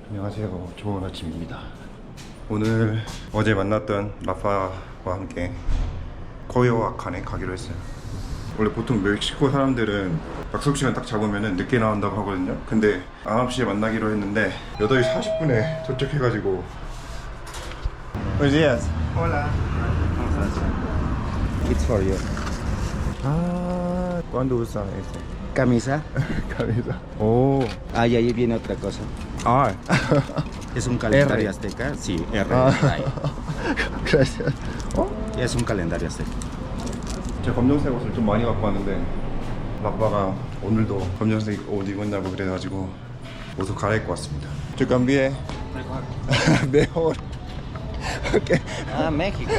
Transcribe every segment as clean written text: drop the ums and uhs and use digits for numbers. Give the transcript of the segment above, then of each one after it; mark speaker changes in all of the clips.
Speaker 1: 안녕하세요. 좋은 아침입니다. 오늘 어제 만났던 라파와 함께 코요아칸에 가기로 했어요. 원래 보통 멕시코 사람들은 약속 시간 딱 잡으면 늦게 나온다고 하거든요. 근데 9시에 만나기로 했는데 8시 40분에 도착해가지고. Buenos días.
Speaker 2: Hola. ¿Cómo estás?
Speaker 1: It's for you. Ah, ¿cuándo usa este?
Speaker 2: Camisa.
Speaker 1: Camisa. Oh.
Speaker 2: Ah, y ahí viene otra cosa.
Speaker 1: Ah.
Speaker 2: Es un calendario
Speaker 1: R.
Speaker 2: azteca. Sí, R.
Speaker 1: 아. Gracias.
Speaker 2: Es un calendario azteca.
Speaker 1: 제가 검정색 옷을 좀 많이 갖고 왔는데 라빠가 오늘도 검정색 옷 입었냐고 그래가지고 옷을 갈아입고 왔습니다. Yo cambié. Mejor. Okay.
Speaker 2: Ah, México.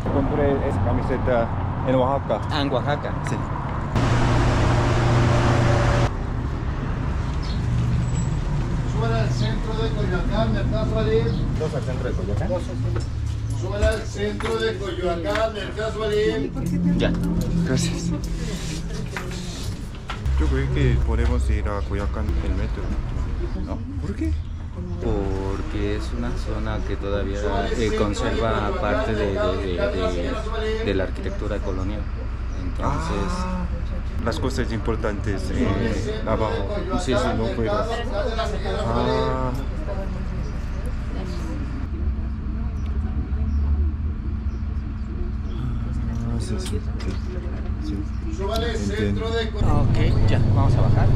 Speaker 1: Compré esa camiseta en Oaxaca.
Speaker 2: Ah, en Oaxaca. Sí.
Speaker 3: Suban al centro de Coyoacán, Mercado Valil.
Speaker 1: Dos al centro de Coyoacán.
Speaker 3: Suban al centro de Coyoacán, Mercado Valil.
Speaker 2: Ya.
Speaker 1: Gracias. Yo creo que podemos ir a Coyoacán en metro.
Speaker 2: No.
Speaker 1: ¿Por qué?
Speaker 2: Porque es una zona que todavía conserva parte de la arquitectura colonial. Entonces,
Speaker 1: las cosas importantes abajo.
Speaker 2: sí, sí,
Speaker 1: no puedo. Ah. Sí, sí, sí, sí.
Speaker 3: Suban al
Speaker 1: Entiendo.
Speaker 3: centro de Coyoacán.
Speaker 2: Ok, ya, vamos a bajar.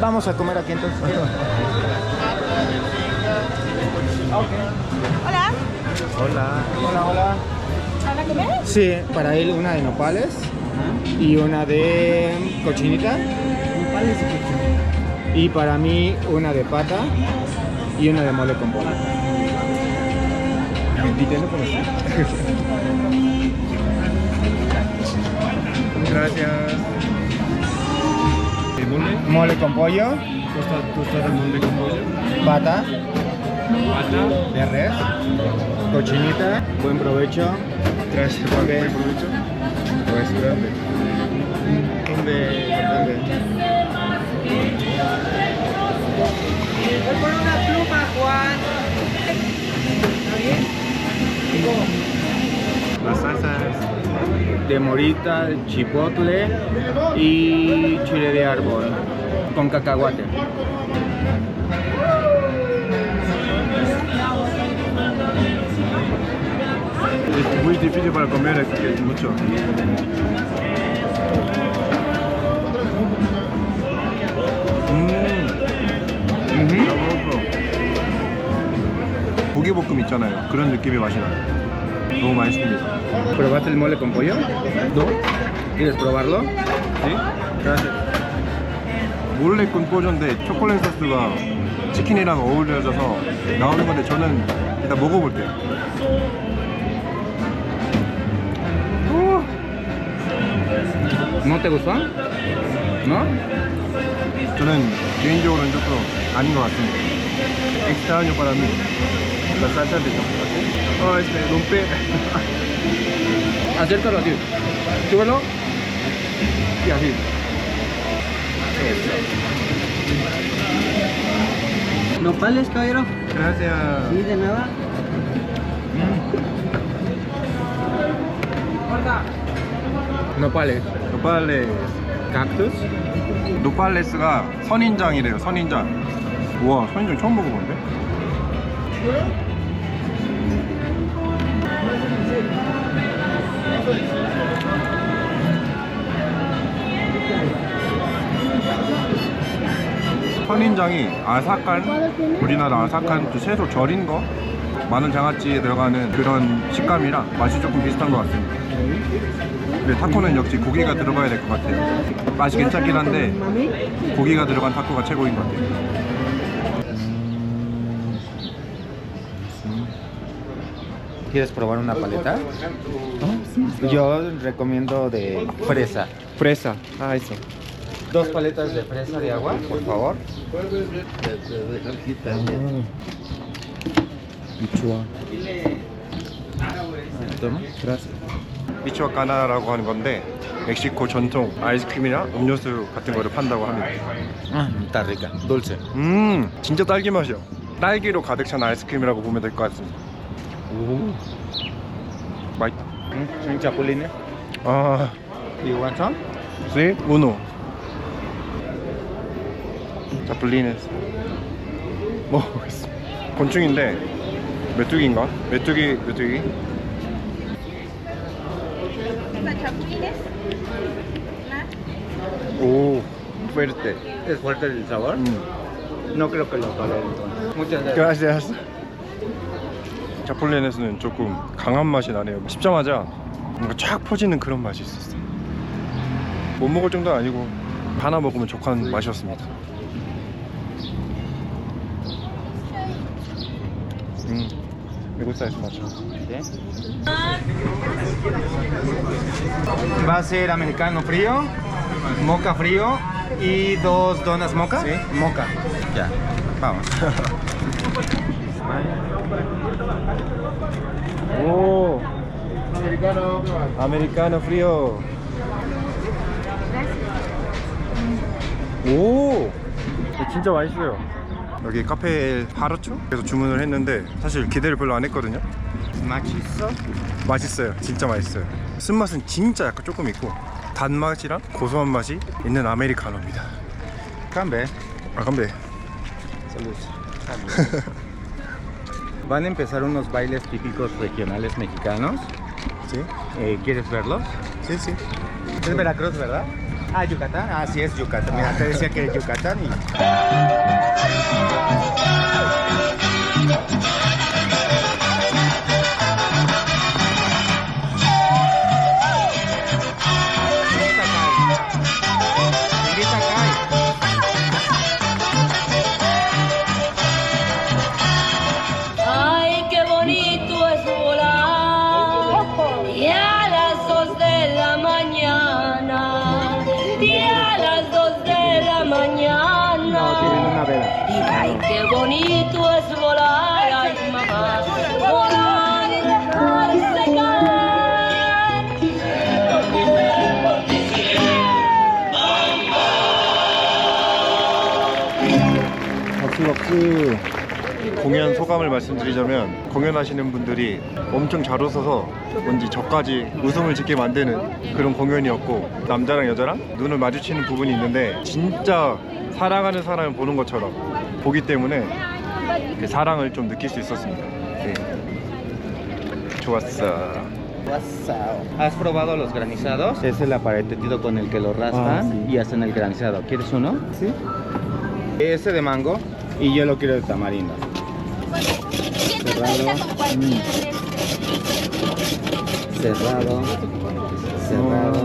Speaker 2: Vamos a comer aquí entonces.
Speaker 4: Hola,
Speaker 2: Hola.
Speaker 4: ¿van a comer?
Speaker 5: Sí, para él una de nopales y una de cochinita. Y para mí una de pata y una de mole con pollo. Invítelo por aquí.
Speaker 1: Gracias. ¿Y mole?
Speaker 5: Mole con pollo,
Speaker 1: ¿Tostada de mole con pollo?
Speaker 5: pata
Speaker 1: ¿Pata?
Speaker 5: de res, cochinita. Buen provecho.
Speaker 1: Gracias.
Speaker 5: Ok.
Speaker 1: Buen provecho. Pues grande. ¿Dónde?
Speaker 4: Voy por una pluma, Juan.
Speaker 1: Las salsas.
Speaker 5: De morita, chipotle y chile de árbol con cacahuate.
Speaker 1: Es muy difícil para comer, es que es mucho. 고기볶음 있잖아요. 그런 느낌의 맛이 나요. 너무 맛있습니다.
Speaker 5: ¿Probaste el mole con pollo?
Speaker 1: ¿No?
Speaker 5: ¿Quieres probarlo?
Speaker 1: ¿Sí? Gracias. 몰래 꾼 뽀전데 초콜릿 소스가 치킨이랑 어우러져서 나오는 건데 저는 일단 먹어볼게요.
Speaker 5: ¿No te gustó? ¿No?
Speaker 1: 저는 개인적으로는 조금 아닌 것 같습니다. extraño para mí. La salsa de chocolate. Oh, rompe.
Speaker 5: Acércalo así. Súbelo. Y así.
Speaker 2: ¿Nopales, caballero?
Speaker 1: Gracias.
Speaker 2: Sí, de nada.
Speaker 5: Nopales.
Speaker 1: 노팔레스.
Speaker 5: Cactus.
Speaker 1: 노팔레스가 선인장이래요. 선인장. 우와, 선인장 처음 먹어보는데? 선인장이 아삭한, 우리나라 아삭한 그 채소 절인 거, 마늘 장아찌에 들어가는 그런 식감이랑 맛이 조금 비슷한 것 같습니다. 근데 타코는 역시 고기가 들어가야 될 것 같아요. 맛이 괜찮긴 한데 고기가 들어간 타코가 최고인 것 같아요.
Speaker 5: ¿Quieres probar una paleta? Yo recomiendo de fresa.
Speaker 1: 프레사. 아, 있어.
Speaker 5: 2 paletas de fresa de agua, por favor.
Speaker 2: Michua.
Speaker 5: Toma.
Speaker 1: 미초아카나라고 하는 건데 멕시코 전통 아이스크림이나 음료수 같은 거를 판다고 합니다.
Speaker 5: Está rica, dulce.
Speaker 1: 진짜 딸기 맛이요. 딸기로 가득 찬 아이스크림이라고 보면 될 것 같습니다. 오, 맛있다.
Speaker 5: Son chapulines.
Speaker 1: 아,
Speaker 5: You want some?
Speaker 1: 네, 우노. 자플리네스. 먹어보겠습니다. 곤충인데 메뚜기인가? 메뚜기. 오, fuerte.
Speaker 5: ¿Es fuerte el sabor? No creo que lo tolere entonces. Muchas gracias.
Speaker 1: gracias. 자폴리넷은 조금 강한 맛이 나네요. 씹자마자 뭔가 쫙 퍼지는 그런 맛이 있었어요. 못 먹을 정도는 아니고 하나 먹으면 족한 맛이었습니다. Me gusta eso mucho.
Speaker 5: Va a ser americano frío, moca frío y 2 donas moca.
Speaker 1: Sí.
Speaker 5: Moca. Ya, vamos.
Speaker 1: 오, 아메리카노 프리오. 오, 진짜 맛있어요. 여기 카페 하루쭈? 그래서 주문을 했는데 사실 기대를 별로 안 했거든요.
Speaker 5: Machizo.
Speaker 1: 맛있어요. 진짜 맛있어요. 쓴맛은 진짜 약간 조금 있고 단맛이랑 고소한 맛이 있는 아메리카노입니다.
Speaker 5: Cambe.
Speaker 1: 아, 건배.
Speaker 5: Salud. Van a empezar unos bailes típicos regionales mexicanos.
Speaker 1: Sí,
Speaker 5: ¿Quieres verlos?
Speaker 1: sí, sí.
Speaker 5: Es Veracruz, ¿verdad? Ah, Yucatán. Ah, sí, es Yucatán. Mira, te decía que es Yucatán y... Invita acá.
Speaker 6: Ay, qué bonito es volar. Y a las 2 de la mañana. Y a las 2 de la mañana.
Speaker 5: Tienen una vela.
Speaker 6: Y ay, qué bonito es volar. Ay, mamá. Volar y dejarse caer.
Speaker 1: 박수. 공연 소감을 말씀드리자면 공연하시는 분들이 엄청 잘 웃어서 뭔지 저까지 웃음을 짓게 만드는 그런 공연이었고 남자랑 여자랑 눈을 마주치는 부분이 있는데 진짜 사랑하는 사람을 보는 것처럼 보기 때문에 그 사랑을 좀 느낄 수 있었습니다. 네. 좋았어.
Speaker 5: ¿Has probado los granizados? Es el aparatito con el que lo raspan y hacen el granizado. ¿Quieres uno? Sí. Ese de mango y yo lo quiero de tamarindo. Cerrado. Cerrado. Cerrado.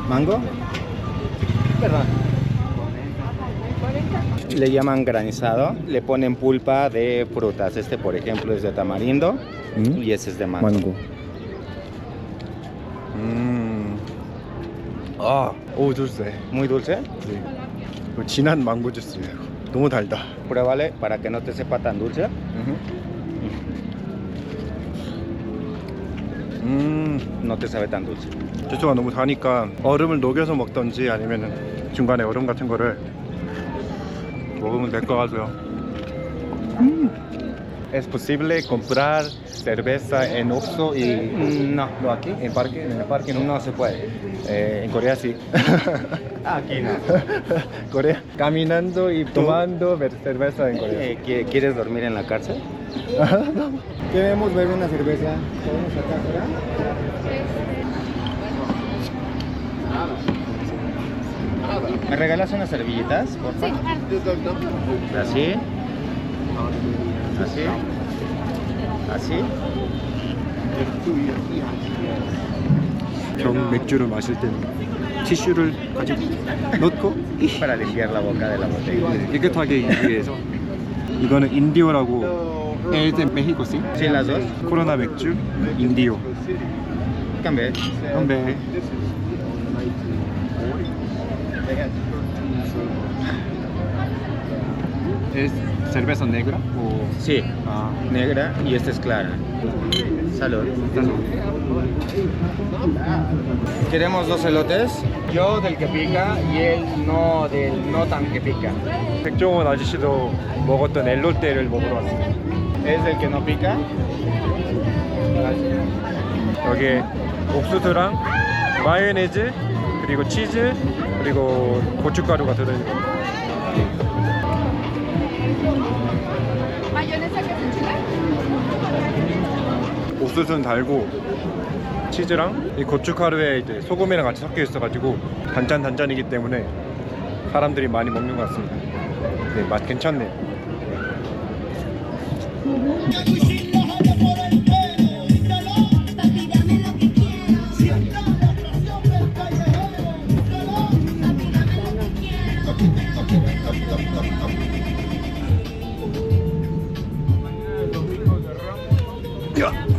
Speaker 5: ¿Mango? Perdón. Le llaman granizado, le ponen pulpa de frutas. Este, por ejemplo, es de tamarindo y ese es de mango.
Speaker 1: 아, 오, dulce.
Speaker 5: Muy dulce.
Speaker 1: 네. 이거 진한 망고 주스예요. 너무 달다.
Speaker 5: Pruébale para que no te sepa tan dulce. No te sabe tan dulce.
Speaker 1: 주스가 너무 다니까 얼음을 녹여서 먹던지 아니면 중간에 얼음 같은 거를 먹으면 될 것 같아요. ¿Es posible comprar cerveza en Oxxo y
Speaker 5: No,
Speaker 1: no aquí, en el parque no?
Speaker 5: no se puede.
Speaker 1: En Corea sí.
Speaker 5: Aquí no.
Speaker 1: Corea, caminando y tomando cerveza en Corea.
Speaker 5: ¿Quieres dormir en la cárcel?
Speaker 1: No.
Speaker 5: Queremos beber una cerveza. ¿Podemos acá afuera? ¿Me regalas unas servilletas, por favor? Así. Así. Así.
Speaker 1: 경 맥주를 마실 때는 티슈를 가지고 넣고
Speaker 5: para limpiar la boca de la botella.
Speaker 1: 깨끗하게 위해서. 이거는 인디오라고. Es de México, sí.
Speaker 5: Sí, las dos.
Speaker 1: 코로나 맥주 인디오.
Speaker 5: Cambé.
Speaker 1: 건배. ¿Es cerveza negra o...?
Speaker 5: Sí,
Speaker 1: Ah,
Speaker 5: negra y esta es clara. Salud. Queremos 2 elotes. Yo del que pica y él no del no tan que pica.
Speaker 1: 백종원 아저씨도 먹었던 엘로떼를 먹으러 왔습니다.
Speaker 5: ¿Es del que no pica?
Speaker 1: 여기에 옥수수랑 마요네즈 그리고 치즈 그리고 고춧가루가 들어있는 거.
Speaker 4: ¿Mayonesa que se enchila?
Speaker 1: 옥수수는 달고 치즈랑 이 고춧가루에 이제 소금이랑 같이 섞여 있어가지고 단짠단짠이기 때문에 사람들이 많이 먹는 것 같습니다. 네, 맛 괜찮네요.
Speaker 6: Papi, dame lo que quiero. Sienta la presión del callejero. Papi, dame lo que quiero.
Speaker 1: 야!